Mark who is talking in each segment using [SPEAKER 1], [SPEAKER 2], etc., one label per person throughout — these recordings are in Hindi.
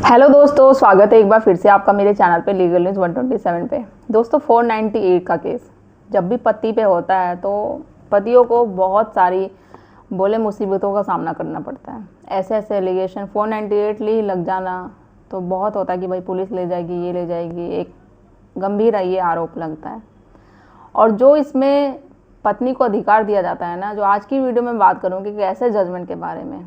[SPEAKER 1] हेलो दोस्तों, स्वागत है एक बार फिर से आपका मेरे चैनल पे लीगल न्यूज़ 127 पे। दोस्तों 498 का केस जब भी पति पे होता है तो पतियों को बहुत सारी बोले मुसीबतों का सामना करना पड़ता है। ऐसे ऐसे एलिगेशन 498 ही लग जाना तो बहुत होता है कि भाई पुलिस ले जाएगी, ये ले जाएगी, एक गंभीर ये आरोप लगता है। और जो इसमें पत्नी को अधिकार दिया जाता है ना, जो आज की वीडियो में बात करूँगी कि ऐसे जजमेंट के बारे में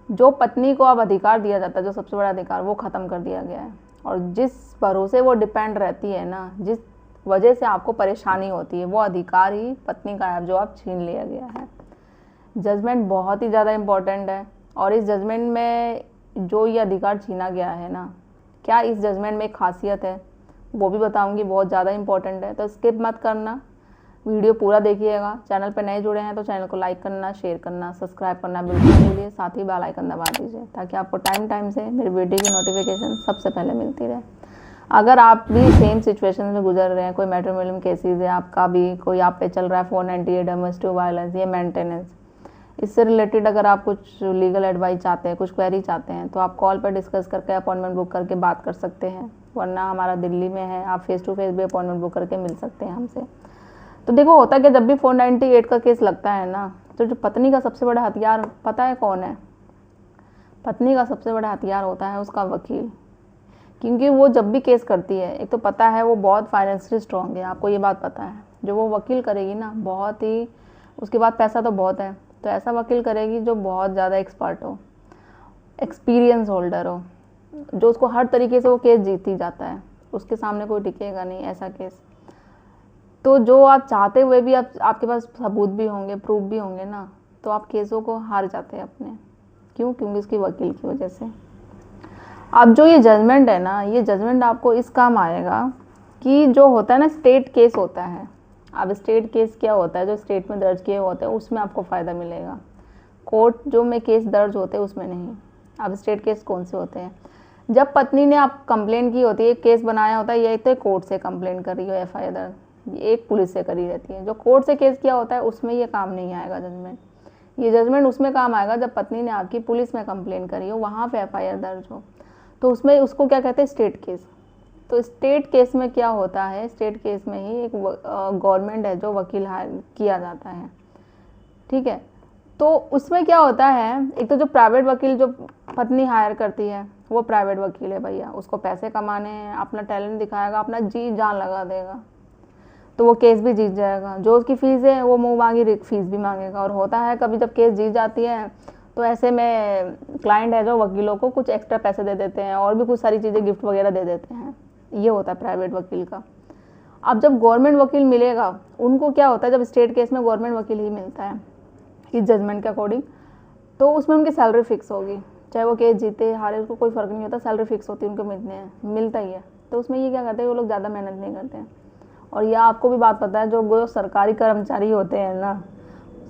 [SPEAKER 1] जो पत्नी को अब अधिकार दिया जाता है, जो सबसे बड़ा अधिकार वो ख़त्म कर दिया गया है। और जिस भरोसे वो डिपेंड रहती है ना, जिस वजह से आपको परेशानी होती है, वो अधिकार ही पत्नी का है जो अब छीन लिया गया है। जजमेंट बहुत ही ज़्यादा इम्पोर्टेंट है और इस जजमेंट में जो ये अधिकार छीना गया है ना, क्या इस जजमेंट में एक खासियत है वो भी बताऊँगी, बहुत ज़्यादा इंपॉर्टेंट है। तो स्किप मत करना, वीडियो पूरा देखिएगा। चैनल पर नए जुड़े हैं तो चैनल को लाइक करना, शेयर करना, सब्सक्राइब करना बिल्कुल नहीं भूलिए। साथ ही बेल आइकन दबा दीजिए ताकि आपको टाइम टाइम से मेरी वीडियो की नोटिफिकेशन सबसे पहले मिलती रहे। अगर आप भी सेम सिचुएशन में गुजर रहे हैं, कोई मैट्रिमोनियल केसेस है आपका भी, कोई आप पे चल रहा है 498 डोमेस्टिक वायलेंस, ये मेंटेनेंस, इससे रिलेटेड अगर आप कुछ लीगल एडवाइस चाहते हैं, कुछ क्वेरी चाहते हैं, तो आप कॉल पर डिस्कस करके अपॉइंटमेंट बुक करके बात कर सकते हैं। वरना हमारा दिल्ली में है, आप फेस टू फेस भी अपॉइंटमेंट बुक करके मिल सकते हैं हमसे। तो देखो होता क्या, जब भी 498 का केस लगता है ना, तो जो पत्नी का सबसे बड़ा हथियार पता है कौन है? पत्नी का सबसे बड़ा हथियार होता है उसका वकील। क्योंकि वो जब भी केस करती है, एक तो पता है वो बहुत फाइनेंशियली स्ट्रॉन्ग है, आपको ये बात पता है। जो वो वकील करेगी ना, बहुत ही, उसके बाद पैसा तो बहुत है, तो ऐसा वकील करेगी जो बहुत ज़्यादा एक्सपर्ट हो, एक्सपीरियंस होल्डर हो, जो उसको हर तरीके से वो केस जीती जाता है, उसके सामने कोई टिकेगा नहीं ऐसा केस। तो जो आप चाहते हुए भी आपके पास सबूत भी होंगे, प्रूफ भी होंगे ना, तो आप केसों को हार जाते हैं अपने। क्यों? क्योंकि उसकी वकील की वजह से। अब जो ये जजमेंट है ना, ये जजमेंट आपको इस काम आएगा कि जो होता है ना स्टेट केस होता है। अब स्टेट केस क्या होता है? जो स्टेट में दर्ज किए होते हैं उसमें आपको फ़ायदा मिलेगा। कोर्ट जो में केस दर्ज होते हैं उसमें नहीं। अब स्टेट केस कौन से होते हैं? जब पत्नी ने आप कंप्लेन की होती है, केस बनाया होता है, ये तो कोर्ट से कंप्लेन कर रही हो, FIR दर्ज एक पुलिस से करी रहती है। जो कोर्ट से केस किया होता है उसमें ये काम नहीं आएगा जजमेंट। ये जजमेंट उसमें काम आएगा जब पत्नी ने आपकी पुलिस में कंप्लेन करी हो, वहाँ पे FIR दर्ज हो, तो उसमें उसको क्या कहते हैं? State case. तो स्टेट केस में क्या होता है? स्टेट केस में ही एक गवर्नमेंट है जो वकील हायर किया जाता है, ठीक है। तो उसमें क्या होता है, एक तो जो प्राइवेट वकील जो पत्नी हायर करती है वो प्राइवेट वकील है भैया, उसको पैसे कमाने हैं, अपना टैलेंट दिखाएगा, अपना जी जान लगा देगा, तो वो केस भी जीत जाएगा। जो उसकी फ़ीस है वो मुँह मांगी फीस भी मांगेगा। और होता है कभी जब केस जीत जाती है तो ऐसे में क्लाइंट है जो वकीलों को कुछ एक्स्ट्रा पैसे दे देते हैं और भी कुछ सारी चीज़ें गिफ्ट वगैरह दे देते हैं। ये होता है प्राइवेट वकील का। अब जब गवर्नमेंट वकील मिलेगा, उनको क्या होता है, जब स्टेट केस में गवर्नमेंट वकील ही मिलता है इस जजमेंट के अकॉर्डिंग, तो उसमें उनकी सैलरी फिक्स होगी। चाहे वो केस जीते हारे, उसको कोई फ़र्क नहीं होता, सैलरी फिक्स होती है, उनको मिलता ही है। तो उसमें ये क्या करते हैं, वो लोग ज़्यादा मेहनत नहीं करते हैं। और यह आपको भी बात पता है, जो सरकारी कर्मचारी होते हैं ना,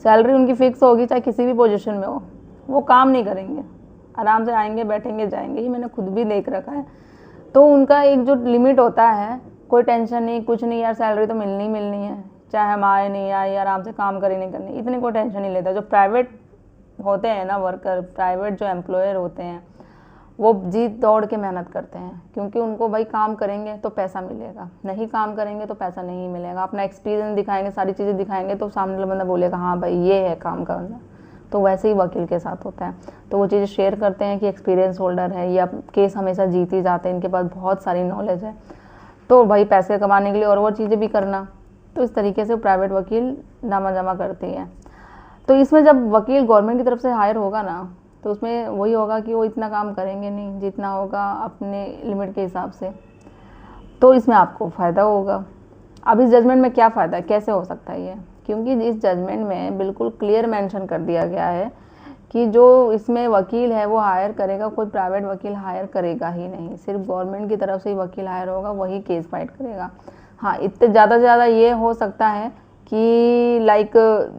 [SPEAKER 1] सैलरी उनकी फ़िक्स होगी, चाहे किसी भी पोजीशन में हो, वो काम नहीं करेंगे, आराम से आएंगे, बैठेंगे, जाएंगे। ये मैंने खुद भी देख रखा है। तो उनका एक जो लिमिट होता है, कोई टेंशन नहीं, कुछ नहीं, यार सैलरी तो मिलनी मिलनी है, चाहे हम आए नहीं आए, आराम से काम करे नहीं करने, इतनी कोई टेंशन नहीं लेता। जो प्राइवेट होते हैं ना वर्कर, प्राइवेट जो एम्प्लॉयर होते हैं, वो जीत दौड़ के मेहनत करते हैं, क्योंकि उनको भाई काम करेंगे तो पैसा मिलेगा, नहीं काम करेंगे तो पैसा नहीं मिलेगा। अपना एक्सपीरियंस दिखाएंगे, सारी चीज़ें दिखाएंगे, तो सामने वाला बंदा बोलेगा हाँ भाई ये है काम का बंदा। तो वैसे ही वकील के साथ होता है। तो वो चीज़ें शेयर करते हैं कि एक्सपीरियंस होल्डर है, या केस हमेशा जीत ही जाते हैं, इनके पास बहुत सारी नॉलेज है, तो भाई पैसे कमाने के लिए और वो चीज़ें भी करना। तो इस तरीके से प्राइवेट वकील नामा जमा करती है। तो इसमें जब वकील गवर्नमेंट की तरफ से हायर होगा ना, तो उसमें वही होगा कि वो इतना काम करेंगे नहीं जितना होगा अपने लिमिट के हिसाब से, तो इसमें आपको फ़ायदा होगा। अब इस जजमेंट में क्या फ़ायदा है, कैसे हो सकता है ये? क्योंकि इस जजमेंट में बिल्कुल क्लियर मेंशन कर दिया गया है कि जो इसमें वकील है वो हायर करेगा, कोई प्राइवेट वकील हायर करेगा ही नहीं, सिर्फ गवर्नमेंट की तरफ से ही वकील हायर होगा, वही केस फाइट करेगा। हाँ, इतने ज़्यादा से ज़्यादा ये हो सकता है कि लाइक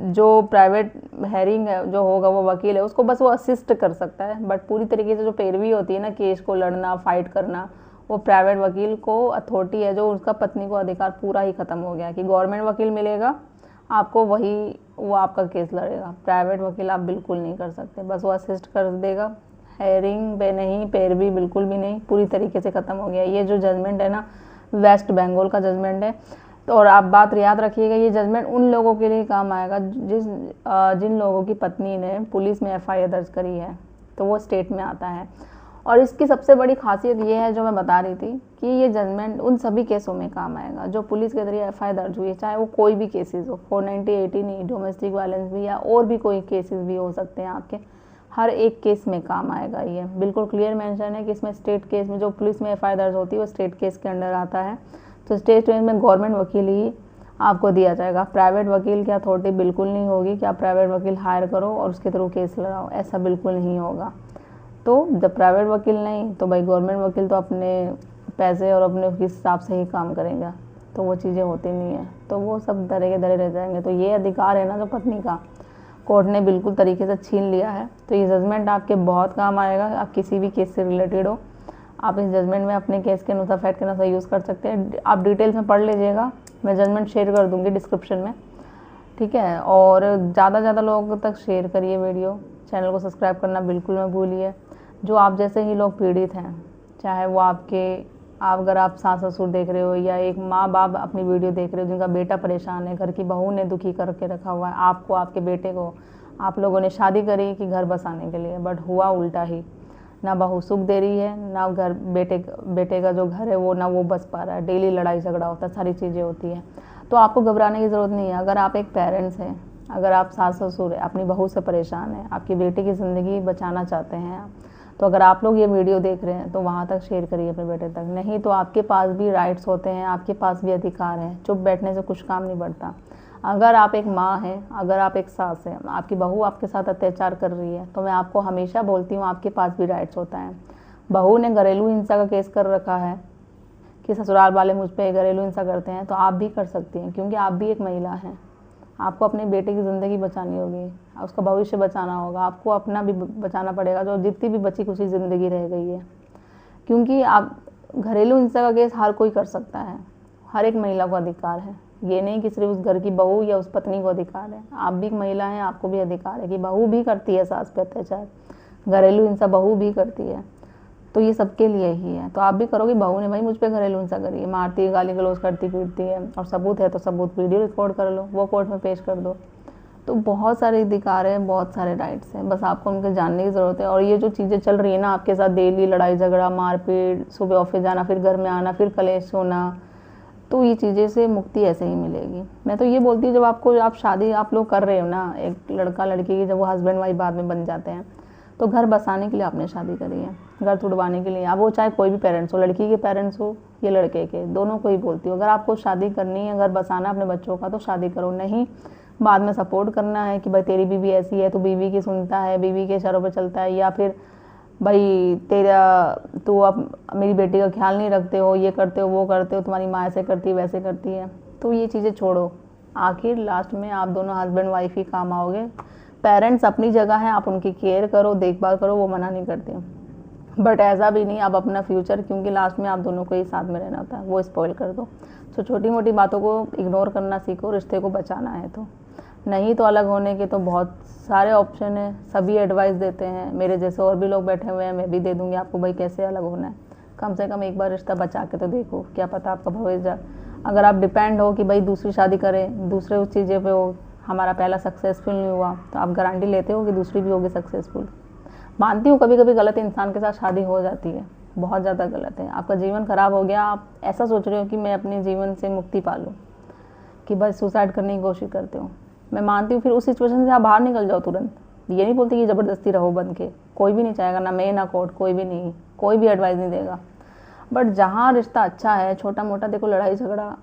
[SPEAKER 1] जो प्राइवेट हायरिंग है जो होगा, वो वकील है, उसको बस वो असिस्ट कर सकता है, बट पूरी तरीके से जो पैरवी होती है ना, केस को लड़ना, फाइट करना, वो प्राइवेट वकील को अथॉरिटी है, जो उसका पत्नी को अधिकार पूरा ही ख़त्म हो गया कि गवर्नमेंट वकील मिलेगा आपको, वही वो आपका केस लड़ेगा। प्राइवेट वकील आप बिल्कुल नहीं कर सकते, बस वो असिस्ट कर देगा, हेयरिंग पे नहीं, पैरवी बिल्कुल भी नहीं, पूरी तरीके से ख़त्म हो गया। ये जो जजमेंट है ना, वेस्ट बंगाल का जजमेंट है। तो और आप बात याद रखिएगा, ये जजमेंट उन लोगों के लिए काम आएगा जिन लोगों की पत्नी ने पुलिस में एफआईआर दर्ज करी है, तो वो स्टेट में आता है। और इसकी सबसे बड़ी खासियत ये है जो मैं बता रही थी कि ये जजमेंट उन सभी केसों में काम आएगा जो पुलिस के जरिए एफआईआर दर्ज हुई है, चाहे वो कोई भी केसेस हो, 490 नहीं, डोमेस्टिक वायलेंस भी या और भी कोई केसेस भी हो सकते हैं आपके, हर एक केस में काम आएगा। ये बिल्कुल क्लियर मेंशन है कि इसमें स्टेट केस में जो पुलिस में एफआईआर दर्ज होती है वो स्टेट केस के अंडर आता है। तो स्टेट केस में गवर्नमेंट वकील ही आपको दिया जाएगा, प्राइवेट वकील की अथॉरिटी बिल्कुल नहीं होगी कि आप प्राइवेट वकील हायर करो और उसके थ्रू केस लड़ाओ, ऐसा बिल्कुल नहीं होगा। तो जब प्राइवेट वकील नहीं तो भाई गवर्नमेंट वकील तो अपने पैसे और अपने हिसाब से ही काम करेगा, तो वो चीज़ें होती नहीं है, तो वो सब धरे के धरे रह जाएंगे। तो ये अधिकार है ना जो पत्नी का, कोर्ट ने बिल्कुल तरीके से छीन लिया है। तो ये जजमेंट आपके बहुत काम आएगा, आप किसी भी केस से रिलेटेड हो, आप इस जजमेंट में अपने केस के अनुसार फैक्ट के अनुसार यूज़ कर सकते हैं। आप डिटेल्स में पढ़ लीजिएगा, मैं जजमेंट शेयर कर दूँगी डिस्क्रिप्शन में, ठीक है। और ज़्यादा से ज़्यादा लोगों तक शेयर करिए वीडियो, चैनल को सब्सक्राइब करना बिल्कुल मत भूलिए। जो आप जैसे ही लोग पीड़ित हैं, चाहे वो अगर आप सास ससुर देख रहे हो या एक माँ बाप अपनी वीडियो देख रहे हो जिनका बेटा परेशान है, घर की बहू ने दुखी करके रखा हुआ है आपको, आपके बेटे को, आप लोगों ने शादी करी कि घर बसाने के लिए, बट हुआ उल्टा ही, ना बहू सुख दे रही है, ना घर बेटे का जो घर है वो ना वो बस पा रहा है, डेली लड़ाई झगड़ा होता है, सारी चीज़ें होती हैं। तो आपको घबराने की ज़रूरत नहीं है। अगर आप एक पेरेंट्स हैं, अगर आप सास ससुर है, अपनी बहू से परेशान है, आपकी बेटे की ज़िंदगी बचाना चाहते हैं, तो अगर आप लोग ये वीडियो देख रहे हैं तो वहाँ तक शेयर करिए अपने बेटे तक। नहीं तो आपके पास भी राइट्स होते हैं, आपके पास भी अधिकार है, चुप बैठने से कुछ काम नहीं बढ़ता। अगर आप एक माँ हैं, अगर आप एक सास हैं, आपकी बहू आपके साथ अत्याचार कर रही है, तो मैं आपको हमेशा बोलती हूँ आपके पास भी राइट्स होता है। बहू ने घरेलू हिंसा का केस कर रखा है कि ससुराल वाले मुझ पर घरेलू हिंसा करते हैं, तो आप भी कर सकती हैं, क्योंकि आप भी एक महिला हैं। आपको अपने बेटे की ज़िंदगी बचानी होगी, उसका भविष्य बचाना होगा, आपको अपना भी बचाना पड़ेगा, जो जितनी भी बची खुशी ज़िंदगी रह गई है। क्योंकि आप घरेलू हिंसा का केस हर कोई कर सकता है, हर एक महिला को अधिकार है। ये नहीं कि सिर्फ उस घर की बहू या उस पत्नी को अधिकार है, आप भी एक महिला हैं, आपको भी अधिकार है कि बहू भी करती है सास पे अत्याचार, घरेलू हिंसा बहू भी करती है, तो ये सबके लिए ही है। तो आप भी करोगे, बहू ने भाई मुझ पर घरेलू हिंसा करी है, मारती है, गाली गलौज करती पीटती है, और सबूत है तो सबूत वीडियो रिकॉर्ड कर लो, वो कोर्ट में पेश कर दो। तो बहुत सारे अधिकार हैं, बहुत सारे राइट्स हैं, बस आपको उनके जानने की ज़रूरत है। और ये जो चीज़ें चल रही है ना आपके साथ, डेली लड़ाई झगड़ा, मारपीट, सुबह ऑफिस जाना, फिर घर में आना, फिर कलेश होना, तो ये चीज़ें से मुक्ति ऐसे ही मिलेगी। मैं तो ये बोलती हूँ, जब आप शादी आप लोग कर रहे हो ना, एक लड़का लड़की की, जब वो हस्बैंड वाइफ बाद में बन जाते हैं, तो घर बसाने के लिए आपने शादी करी है, घर तुड़वाने के लिए। अब वो चाहे कोई भी पेरेंट्स हो, लड़की के पेरेंट्स हो या लड़के के, दोनों को ही बोलती हूँ, अगर आपको शादी करनी है, घर बसाना अपने बच्चों का, तो शादी करो। नहीं बाद में सपोर्ट करना है कि भाई तेरी बीवी ऐसी है, तो बीवी की सुनता है, बीवी के इशारों पर चलता है, या फिर भाई तू अब मेरी बेटी का ख्याल नहीं रखते हो, ये करते हो, वो करते हो, तुम्हारी माँ ऐसे करती है, वैसे करती है। तो ये चीज़ें छोड़ो, आखिर लास्ट में आप दोनों हस्बैंड वाइफ ही काम आओगे। पेरेंट्स अपनी जगह है, आप उनकी केयर करो, देखभाल करो, वो मना नहीं करते, बट ऐसा भी नहीं आप अपना फ्यूचर, क्योंकि लास्ट में आप दोनों को ही साथ में रहना होता है, वो स्पॉइल कर दो। तो छोटी मोटी बातों को इग्नोर करना सीखो, रिश्ते को बचाना है तो। नहीं तो अलग होने के तो बहुत सारे ऑप्शन है, सभी एडवाइस देते हैं, मेरे जैसे और भी लोग बैठे हुए हैं, मैं भी दे दूँगी आपको भाई कैसे अलग होना है। कम से कम एक बार रिश्ता बचा के तो देखो, क्या पता आपका भविष्य। अगर आप डिपेंड हो कि भाई दूसरी शादी करें, दूसरे उस चीज़ें पे हो, हमारा पहला सक्सेसफुल नहीं हुआ, तो आप गारंटी लेते हो कि दूसरी भी होगी सक्सेसफुल। मानती हूँ कभी कभी गलत इंसान के साथ शादी हो जाती है, बहुत ज़्यादा गलत है, आपका जीवन ख़राब हो गया, आप ऐसा सोच रहे हो कि मैं अपने जीवन से मुक्ति पा लूँ, कि बस सुसाइड करने की कोशिश करते हो। मैं मानती हूँ फिर उस सिचुएशन से आप बाहर निकल जाओ तुरंत। ये नहीं बोलती कि ज़बरदस्ती रहो बन के, कोई भी नहीं चाहेगा, ना मैं ना कोर्ट, कोई भी नहीं, कोई भी एडवाइस नहीं देगा। बट जहाँ रिश्ता अच्छा है, छोटा मोटा देखो लड़ाई झगड़ा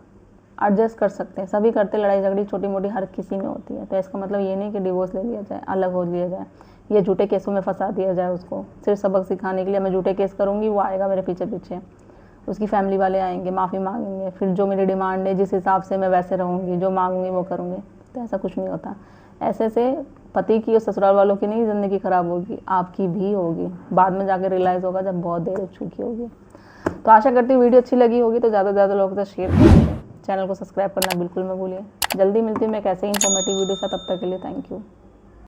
[SPEAKER 1] एडजस्ट कर सकते हैं, सभी करते, लड़ाई झगड़ी छोटी मोटी हर किसी में होती है। तो इसका मतलब ये नहीं कि डिवोर्स ले लिया जाए, अलग हो लिया जाए, ये झूठे केसों में फंसा दिया जाए उसको, सिर्फ सबक सिखाने के लिए मैं झूठे केस करूँगी, वो आएगा मेरे पीछे पीछे, उसकी फैमिली वाले आएंगे, माफ़ी मांगेंगे, फिर जो मेरी डिमांड है जिस हिसाब से मैं वैसे रहूँगी, जो मांगूंगी वो करूँगी। तो ऐसा कुछ नहीं होता। ऐसे से पति की और ससुराल वालों की नहीं ज़िंदगी ख़राब होगी, आपकी भी होगी, बाद में जाकर रियलाइज़ होगा जब बहुत देर हो चुकी होगी। तो आशा करती हूँ वीडियो अच्छी लगी होगी, तो ज़्यादा से ज़्यादा लोगों के साथ शेयर करें, चैनल को सब्सक्राइब करना बिल्कुल मत भूलिए। जल्दी मिलती हूँ मैं एक ऐसे ही इन्फॉर्मेटिव वीडियो के साथ, तब तक के लिए थैंक यू।